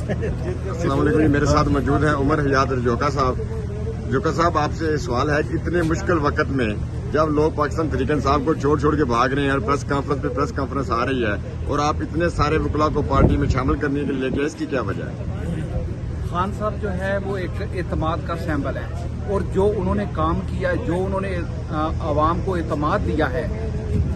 السلام علیکم. میرے ساتھ موجود ہیں عمر حیات جوکا صاحب. جوکا صاحب, آپ سے سوال ہے کہ اتنے مشکل وقت میں جب لوگ پاکستان تحریک انصاف کو چھوڑ کے بھاگ رہے ہیں اور پریس کانفرنس پہ پریس کانفرنس آ رہی ہے اور آپ اتنے سارے وکلا کو پارٹی میں شامل کرنے کے لیے گئے, اس کی کیا وجہ ہے؟ خان صاحب جو ہے وہ ایک اعتماد کا سیمبل ہے اور جو انہوں نے کام کیا ہے, جو انہوں نے عوام کو اعتماد دیا ہے,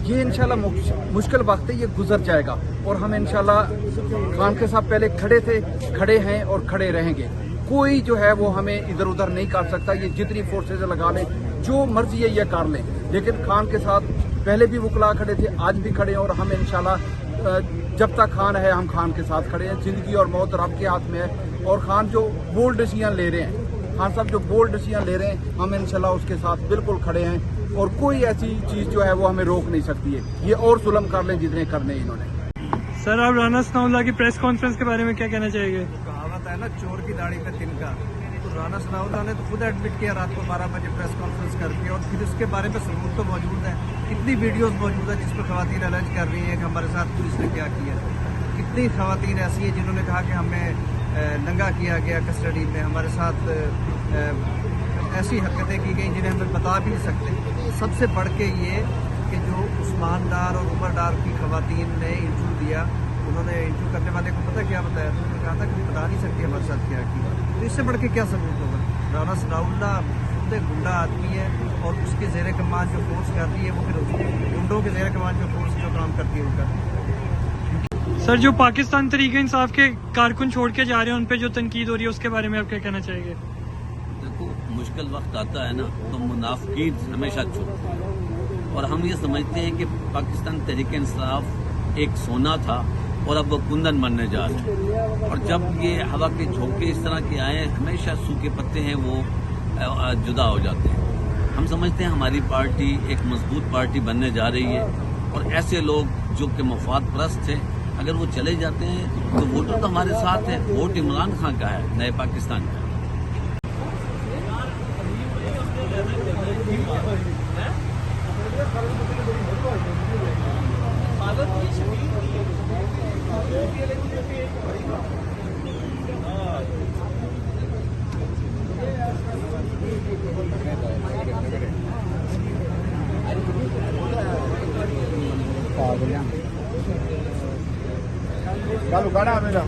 یہ انشاءاللہ مشکل وقت ہے, یہ گزر جائے گا اور ہم انشاءاللہ خان کے صاحب پہلے کھڑے تھے, کھڑے ہیں اور کھڑے رہیں گے. کوئی جو ہے وہ ہمیں ادھر ادھر نہیں کر سکتا. یہ جتنی فورسز لگا لیں, جو مرضی ہے یہ کر لیں, لیکن خان کے ساتھ پہلے بھی وکلا کھڑے تھے, آج بھی کھڑے ہیں اور ہم انشاءاللہ جب تک خان ہے ہم خان کے ساتھ کھڑے ہیں. زندگی اور موت رب کے ہاتھ میں ہے اور خان جو بولڈ ڈیسیژن لے رہے ہیں, خان صاحب جو بولڈ ڈیسیژن لے رہے ہیں, ہم انشاءاللہ اس کے ساتھ بالکل کھڑے ہیں اور کوئی ایسی چیز جو ہے وہ ہمیں روک نہیں سکتی ہے. یہ اور ظلم کر لیں جتنے کرنے انہوں نے. سر, آپ رانا ثناء اللہ کی پریس کانفرنس کے بارے میں کیا کہنا چاہیے گے؟ کہاوت ہے نا, چور کی داڑھی پہ تنکا. تو رانا ثناء اللہ نے تو خود ایڈمٹ کیا رات کو 12 بجے پریس کانفرنس کر کے, اور پھر اس کے بارے میں ثبوت تو موجود ہے. کتنی ویڈیوز موجود ہے جس پہ خواتین الرج کر رہی ہیں کہ ہمارے ساتھ پولیس نے کیا کیا. کتنی خواتین ایسی ہیں جنہوں نے کہا کہ ہمیں ننگا کیا گیا کسٹڈی میں, ہمارے ساتھ ایسی حرکتیں کی گئیں جنہیں ہم بتا بھی نہیں سکتے. سب سے بڑھ کے یہ کہ جو عثمان ڈار اور عمر ڈار کی خواتین نے انٹرویو دیا, انہوں نے انٹرویو کرنے والے کو پتہ کیا بتایا, تو انہوں نے کہا تھا کہ بتا نہیں سکتی ہمارے ساتھ کیا کیا. تو اس سے بڑھ کے کیا ثبوت ہوگا؟ رانا ثناء اللہ خود ایک گنڈا آدمی ہے اور اس کے زیر کمان جو فورس کر رہی ہے وہ پھر گنڈوں کے زیر کمان جو فورس جو کام کرتی ہے وہ کر رہی ہے. سر, جو پاکستان تحریک انصاف کے کارکن چھوڑ کے جا رہے ہیں ان پہ جو تنقید ہو رہی ہے اس کے بارے میں آپ کیا کہنا چاہیں گے؟ دیکھو, مشکل وقت آتا ہے نا تو منافقین ہمیشہ چھوڑتے ہیں, اور ہم یہ سمجھتے ہیں کہ پاکستان تحریک انصاف ایک سونا تھا اور اب وہ کندن بننے جا رہے ہیں. اور جب یہ ہوا کے جھونکے اس طرح کے آئے, ہمیشہ سوکھے پتے ہیں وہ جدا ہو جاتے ہیں. ہم سمجھتے ہیں ہماری پارٹی ایک مضبوط پارٹی بننے جا رہی ہے, اور ایسے لوگ جو کہ مفاد پرست ہیں اگر وہ چلے جاتے ہیں تو ووٹر تو ہمارے ساتھ ہے. ووٹ عمران خان کا ہے, نئے پاکستان کا. میرا